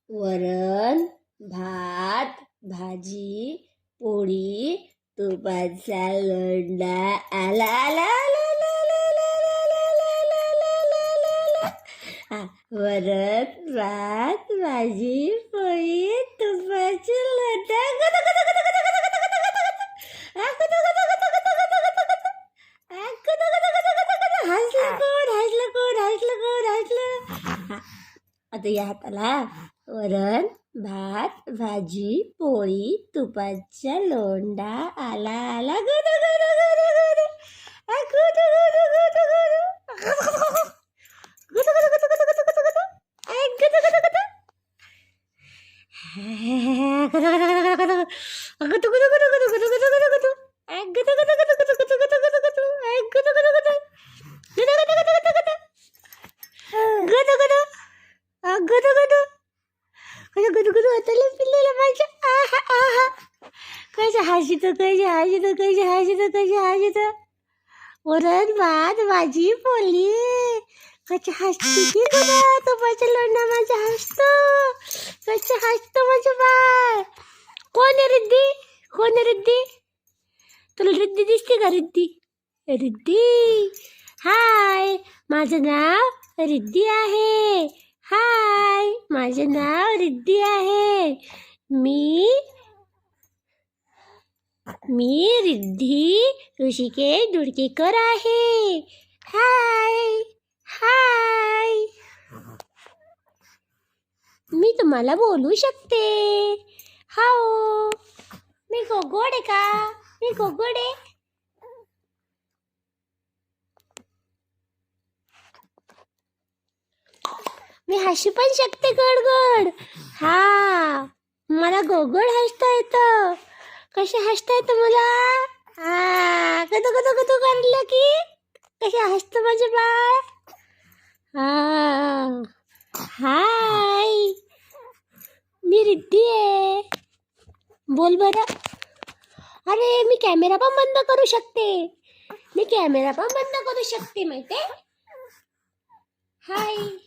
वरण, भात, भाजी, पोळी, तुपाचा लोंढा. आला आला आला आला आला आला आला आला आला आला आला आला आला. वरण, भात, भाजी, पोळी, तुपाचा लोंढा. आता या हाताला वरण, भात, भाजी, पोळी, तुपाचा लोंढा. आला आला गुद गुद गुद गुद. गुद गुद गुद गुद. गुद गुद गुद गुद गुद गुद गुद. गुद गुद गुद. गुद गुद गुद गुद गुद गुद गुद गुद. गुद गुद गुद गुद गुद गुद गुद गुद. गुद गुद गुद. गुद गुद गुद गुद गुद. गुद गुद गुद होतले पिल्लेला माझ्या. आहा आहा. कशा हसीत वरण भात भाजी पोळी. कशा हसती की गं तुपाच्या लोंढा माझा हसतो. कशा हसतो माझं बाळ. कोण आहे रिद्धी? कोण आहे रिद्धी? तुला रिद्धी दिसते का रिद्धी? रिद्धी हाय, माझं नाव रिद्धी आहे. हाय, माझं नाव रिद्धी आहे. मी रिद्धी ऋषिकेश दुडकेकर आहे. हाय हाय. मी तुम्हाला बोलू शकते. हाओ, मी गोगोड आहे का? मी गोगोड आहे. मी हसू पण शकते गोड गोड. हा, मला गोगोड हसता येतं. कशा हसता येतं मला? हा, कदू कदू कदू करलं की कशा हसतं माझं बाळ. हाय, मी रिद्धी आहे. बोल बरं. अरे, मी कॅमेरा पण बंद करू शकते. माहिती. हाय.